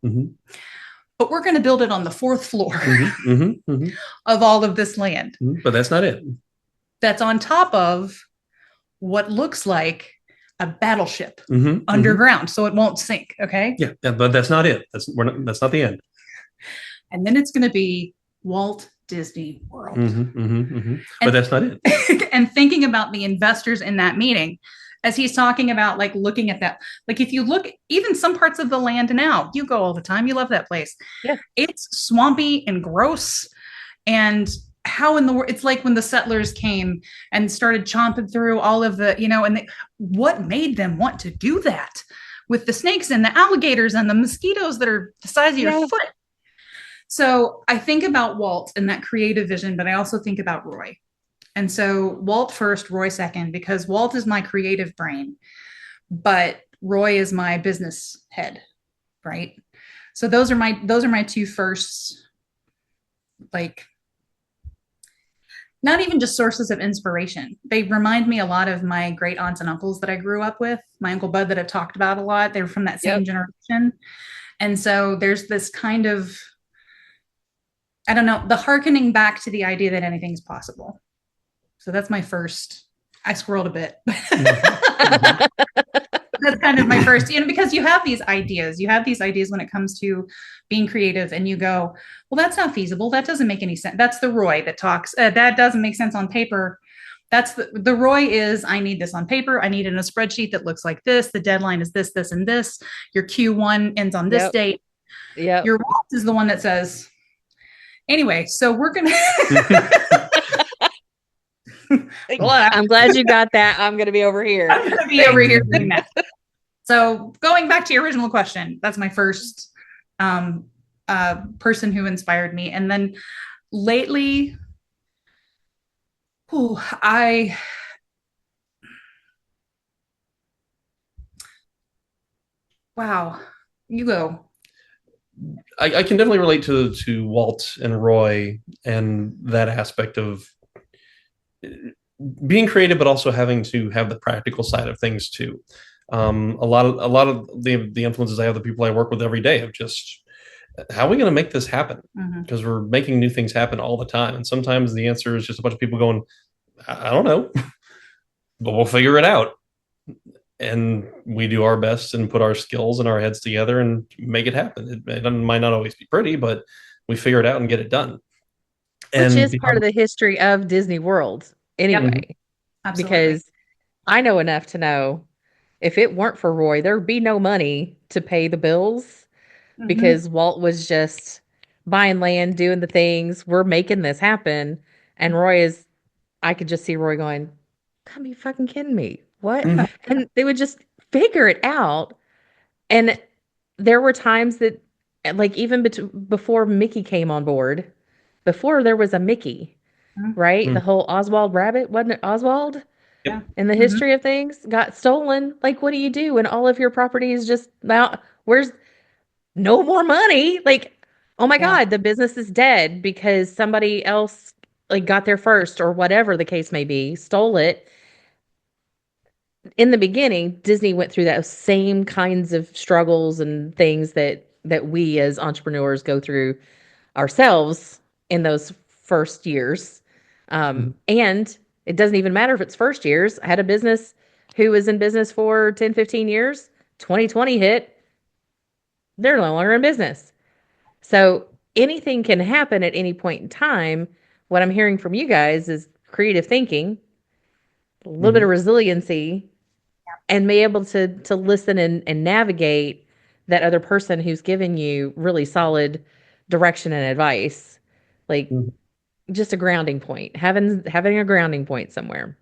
But we're going to build it on the fourth floor of all of this land. But that's not it. That's on top of what looks like a battleship underground, so it won't sink. Okay. Yeah, but that's not it. That's not the end. And then it's going to be Walt Disney World. But that's not it. And thinking about the investors in that meeting, as he's talking about, like, looking at that, like, if you look, even some parts of the land now, you go all the time, you love that place. Yeah. It's swampy and gross. And how in the world, it's like when the settlers came and started chomping through all of the, and what made them want to do that with the snakes and the alligators and the mosquitoes that are the size of your foot. So I think about Walt and that creative vision, but I also think about Roy. And so Walt first, Roy second, because Walt is my creative brain, but Roy is my business head, right? So those are my two first, like, not even just sources of inspiration. They remind me a lot of my great aunts and uncles that I grew up with, my Uncle Bud that I've talked about a lot. They were from that same generation. And so there's this kind of, I don't know, the hearkening back to the idea that anything's possible. So that's my first. I squirreled a bit. That's kind of my first, because you have these ideas. You have these ideas when it comes to being creative, and you go, well, that's not feasible. That doesn't make any sense. That's the Roy that talks. That doesn't make sense on paper. That's the Roy is, I need this on paper. I need it in a spreadsheet that looks like this. The deadline is this, this, and this. Your Q1 ends on this date. Yeah. Your Walt is the one that says, anyway, so we're going to. Well, I'm glad you got that. I'm going to be over here. I'm going to be over here doing that. So going back to your original question, that's my first person who inspired me. And then lately, wow, you go. I can definitely relate to Walt and Roy and that aspect of being creative, but also having to have the practical side of things too. A lot of the influences I have, the people I work with every day, of just, how are we going to make this happen? Because we're making new things happen all the time, and sometimes the answer is just a bunch of people going, I don't know, but we'll figure it out. And we do our best and put our skills and our heads together and make it happen. It might not always be pretty, but we figure it out and get it done. Which is part of the history of Disney World anyway. Absolutely. Because I know enough to know, if it weren't for Roy, there'd be no money to pay the bills, because Walt was just buying land, doing the things. We're making this happen. And I could just see Roy going, "Can't be fucking kidding me. What?" And they would just figure it out. And there were times that, like, even before Mickey came on board, before there was a Mickey, right? The whole Oswald Rabbit, wasn't it Oswald? Yeah. In the history of things, got stolen. Like, what do you do when all of your property is just now? Where's no more money? Like, oh my God, the business is dead because somebody else like got there first, or whatever the case may be, stole it. In the beginning, Disney went through those same kinds of struggles and things that we as entrepreneurs go through ourselves in those first years. And it doesn't even matter if it's first years. I had a business who was in business for 10, 15 years. 2020 hit. They're no longer in business. So anything can happen at any point in time. What I'm hearing from you guys is creative thinking, a little bit of resiliency, and be able to listen and navigate that other person who's giving you really solid direction and advice. Like, just a grounding point, having a grounding point somewhere.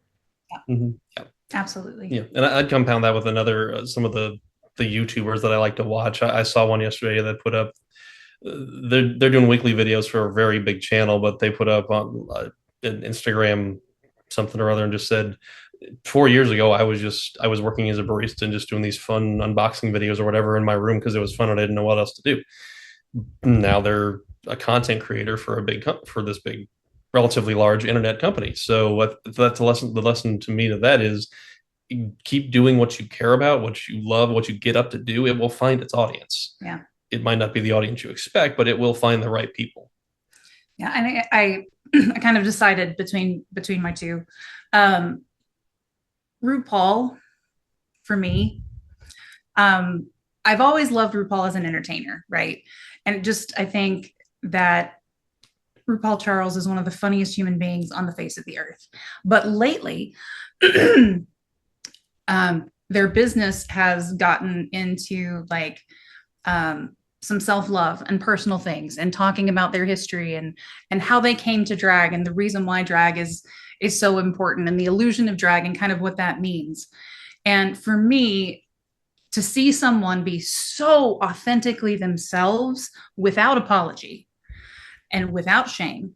Absolutely. Yeah. And I'd compound that with another, some of the YouTubers that I like to watch. I saw one yesterday that put up, they're doing weekly videos for a very big channel, but they put up on Instagram something or other and just said, 4 years ago, I was working as a barista and just doing these fun unboxing videos or whatever in my room because it was fun and I didn't know what else to do. Now they're a content creator for this big, relatively large internet company. So that's the lesson to me to that is, keep doing what you care about, what you love, what you get up to do. It will find its audience. Yeah. It might not be the audience you expect, but it will find the right people. Yeah. And I kind of decided between my two. RuPaul, for me, I've always loved RuPaul as an entertainer, right? And I think that RuPaul Charles is one of the funniest human beings on the face of the earth. But lately, their business has gotten into like some self-love and personal things, and talking about their history and how they came to drag, and the reason why drag is so important, and the illusion of drag and kind of what that means. And for me, to see someone be so authentically themselves without apology and without shame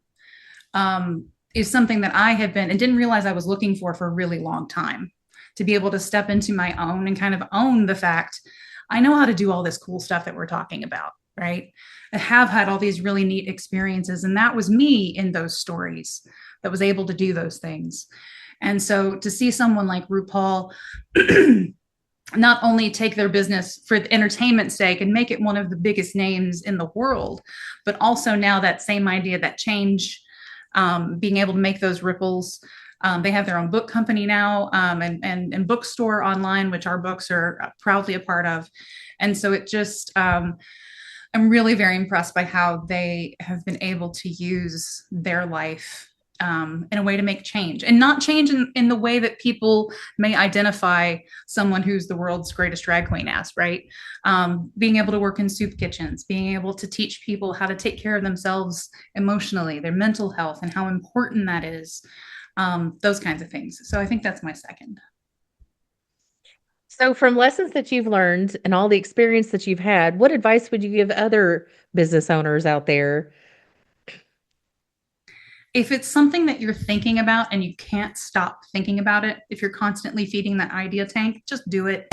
is something that I have been and didn't realize I was looking for a really long time. To be able to step into my own and kind of own the fact I know how to do all this cool stuff that we're talking about, right? I have had all these really neat experiences, and that was me in those stories that was able to do those things. And so to see someone like RuPaul not only take their business for the entertainment sake and make it one of the biggest names in the world, but also now that same idea, that change, being able to make those ripples. They have their own book company now, and bookstore online, which our books are proudly a part of. And so it just, I'm really very impressed by how they have been able to use their life in a way to make change, and not change in the way that people may identify someone who's the world's greatest drag queen as, right? Being able to work in soup kitchens, being able to teach people how to take care of themselves emotionally, their mental health, and how important that is. Those kinds of things. So I think that's my second. So from lessons that you've learned and all the experience that you've had, what advice would you give other business owners out there? If it's something that you're thinking about and you can't stop thinking about it, if you're constantly feeding that idea tank, just do it.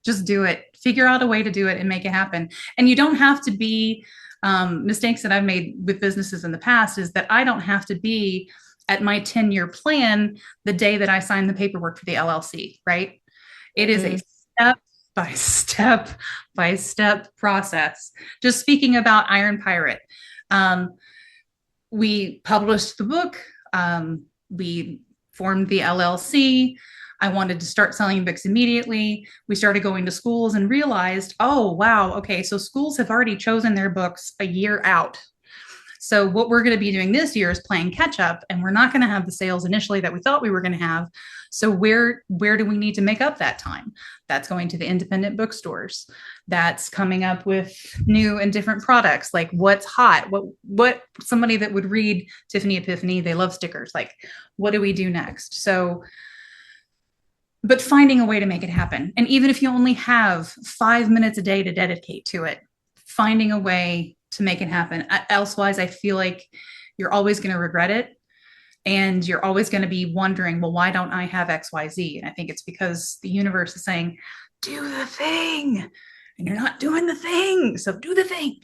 Just do it. Figure out a way to do it and make it happen. And you don't have to be, mistakes that I've made with businesses in the past is that I don't have to be at my 10-year plan the day that I sign the paperwork for the LLC, right? It is a step by step by step process. Just speaking about Iron Pirate, we published the book, we formed the LLC. I wanted to start selling books immediately. We started going to schools and realized, oh, wow, okay, so schools have already chosen their books a year out. So what we're going to be doing this year is playing catch up, and we're not going to have the sales initially that we thought we were going to have. So where do we need to make up that time? That's going to the independent bookstores. That's coming up with new and different products, like what's hot, what somebody that would read Tiffany Epiphany, they love stickers. Like, what do we do next? So, but finding a way to make it happen. And even if you only have 5 minutes a day to dedicate to it, finding a way to make it happen. Elsewise, I feel like you're always going to regret it. And you're always going to be wondering, well, why don't I have XYZ? And I think it's because the universe is saying, do the thing. And you're not doing the thing. So do the thing.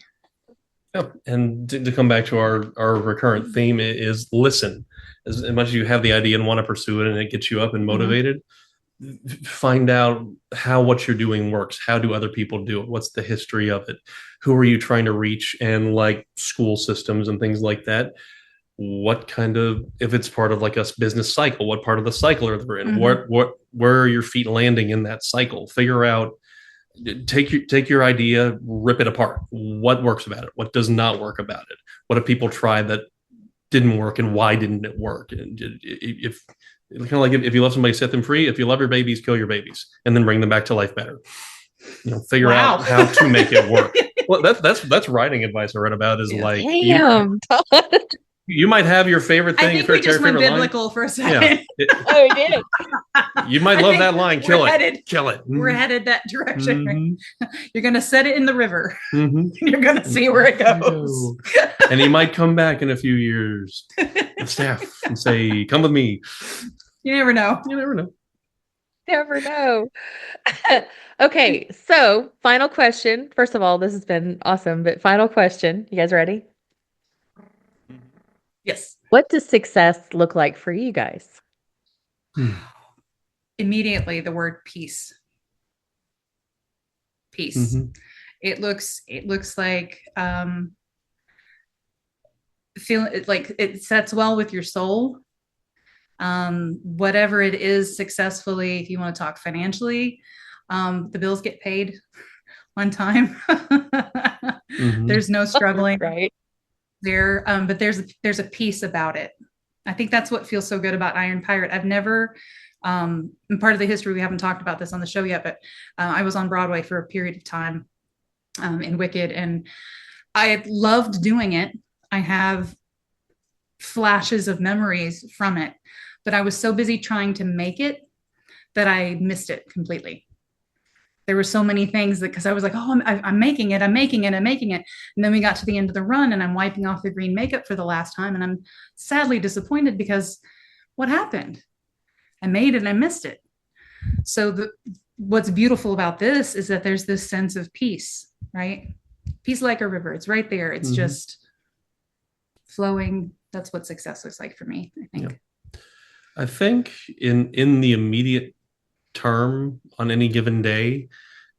Yep. And to come back to our recurrent theme is listen. As much as you have the idea and want to pursue it and it gets you up and motivated, find out how what you're doing works. How do other people do it? What's the history of it? Who are you trying to reach? And like school systems and things like that, what kind of, if it's part of like a business cycle, what part of the cycle are they in? Where are your feet landing in that cycle? Figure out, take your idea, rip it apart. What works about it? What does not work about it? What have people tried that didn't work, and why didn't it work? And if kind of like if you love somebody, set them free. If you love your babies, kill your babies, and then bring them back to life better. Figure out how to make it work. Well, that's writing advice I read about. Is like, damn, you might have your favorite thing. I think we just went biblical line for a second. Yeah. Oh, we did. You might love that line. Kill it. Kill it. We're headed that direction. You're going to set it in the river. You're going to see where it goes. And he might come back in a few years, the staff, and say, "Come with me." You never know. You never know. Never know. Okay, so final question. First of all, this has been awesome, but final question. You guys ready? Yes. What does success look like for you guys? Immediately, the word peace. Peace. It looks like feel like it sets well with your soul. Whatever it is, successfully, if you want to talk financially, the bills get paid. one time. There's no struggling Right. there, but there's a peace about it. I think that's what feels so good about Iron Pirate. I've never, part of the history, we haven't talked about this on the show yet, but I was on Broadway for a period of time in Wicked, and I loved doing it. I have flashes of memories from it, but I was so busy trying to make it that I missed it completely. There were so many things that, because I was like, oh, I'm making it. And then we got to the end of the run and I'm wiping off the green makeup for the last time. And I'm sadly disappointed because what happened? I made it and I missed it. So what's beautiful about this is that there's this sense of peace, right? Peace like a river. It's right there. It's just flowing. That's what success looks like for me, I think. Yep. I think in the immediate term on any given day,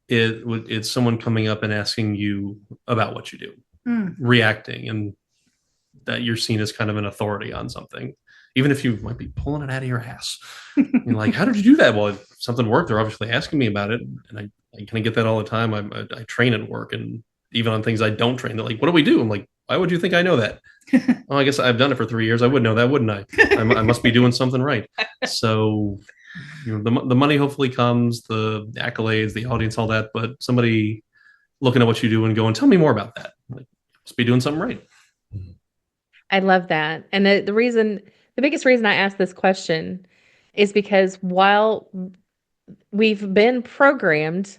it's someone coming up and asking you about what you do, reacting, and that you're seen as kind of an authority on something, even if you might be pulling it out of your ass. You're like, how did you do that? Well, if something worked, they're obviously asking me about it, and I kind of get that all the time. I train at work, and even on things I don't train, they're like, what do we do? I'm like, why would you think I know that? Well, I guess I've done it for 3 years. I would know that, wouldn't I? I must be doing something right. So, the money hopefully comes, the accolades, the audience, all that. But somebody looking at what you do and going, tell me more about that. Like, must be doing something right. I love that. And the biggest reason I asked this question is because while we've been programmed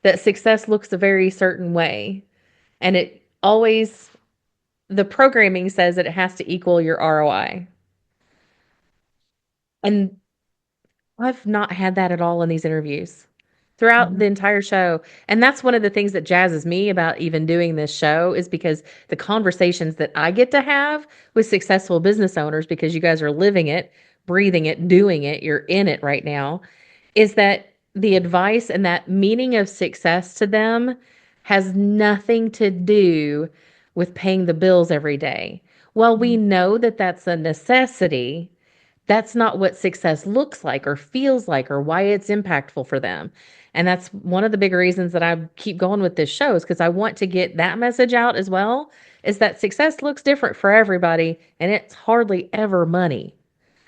that success looks a very certain way, and the programming says that it has to equal your ROI. And I've not had that at all in these interviews throughout the entire show. And that's one of the things that jazzes me about even doing this show, is because the conversations that I get to have with successful business owners, because you guys are living it, breathing it, doing it, you're in it right now, is that the advice and that meaning of success to them has nothing to do with paying the bills every day. While we know that that's a necessity, that's not what success looks like or feels like or why it's impactful for them. And that's one of the big reasons that I keep going with this show, is because I want to get that message out as well, is that success looks different for everybody, and it's hardly ever money.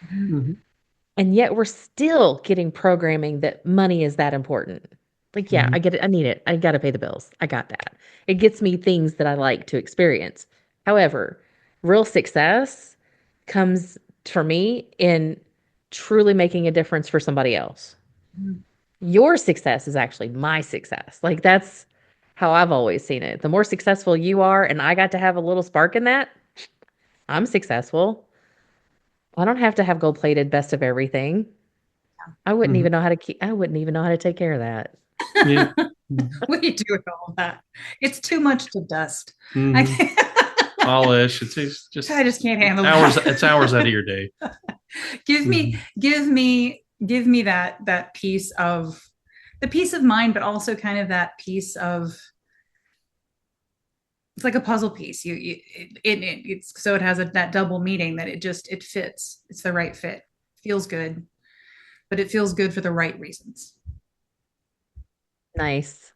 And yet we're still getting programming that money is that important. Like, yeah, I get it. I need it. I got to pay the bills. I got that. It gets me things that I like to experience. However, real success comes for me in truly making a difference for somebody else. Your success is actually my success. Like, that's how I've always seen it. The more successful you are, and I got to have a little spark in that, I'm successful. I don't have to have gold-plated best of everything. I wouldn't even know how to take care of that. Yeah. What do you do with all of that? It's too much to dust. Polish. It's just I just can't handle hours. that. It's hours out of your day. Give me that piece of the peace of mind, but also kind of that piece of, it's like a puzzle piece. It's so it has that double meaning, that it fits. It's the right fit. Feels good, but it feels good for the right reasons. Nice.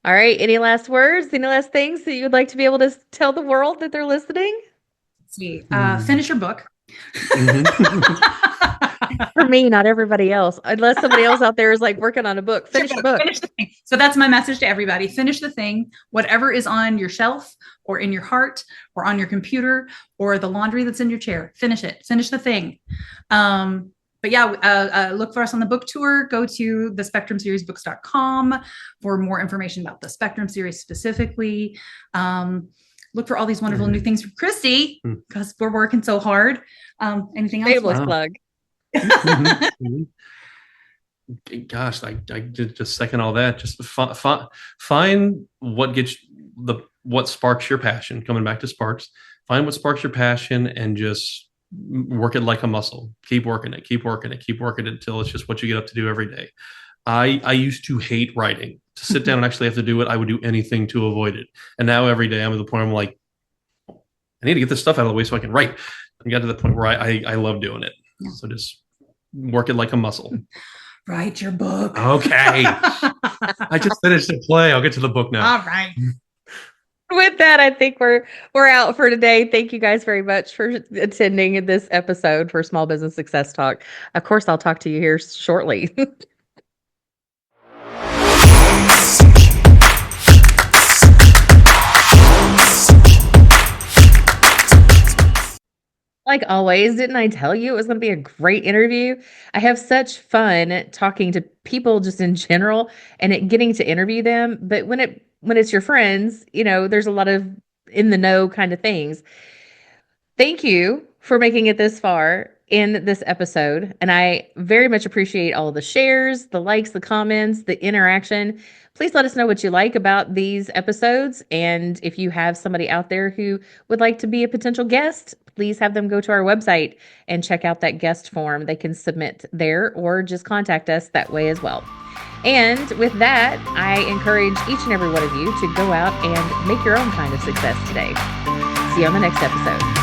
All right. Any last words? Any last things that you would like to be able to tell the world that they're listening? Let's see. Finish your book. For me, not everybody else. Unless somebody else out there is like working on a book. Finish the book. Finish the thing. So that's my message to everybody. Finish the thing. Whatever is on your shelf or in your heart or on your computer or the laundry that's in your chair. Finish it. Finish the thing. But yeah, look for us on the book tour. Go to thespectrumseriesbooks.com for more information about the Spectrum series specifically. Look for all these wonderful new things from Christy, because we're working so hard. Anything else? Shameless plug. Gosh, I just second all that. Just find what sparks your passion. Coming back to sparks, find what sparks your passion and just work it like a muscle. Keep working it until it's just what you get up to do every day. I used to hate writing. To sit down and actually have to do it, I would do anything to avoid it. And now every day I'm at the point where I'm like, I need to get this stuff out of the way so I can write. I got to the point where I love doing it. Yeah. So just work it like a muscle. Write your book. Okay. I just finished the play. I'll get to the book now. All right. With that, I think we're out for today. Thank you guys very much for attending this episode for Small Business Success Talk. Of course, I'll talk to you here shortly. Like always, didn't I tell you it was going to be a great interview? I have such fun talking to people just in general and getting to interview them. But when it's your friends, there's a lot of in the know kind of things. Thank you for making it this far in this episode. And I very much appreciate all the shares, the likes, the comments, the interaction. Please let us know what you like about these episodes. And if you have somebody out there who would like to be a potential guest, please have them go to our website and check out that guest form. They can submit there or just contact us that way as well. And with that, I encourage each and every one of you to go out and make your own kind of success today. See you on the next episode.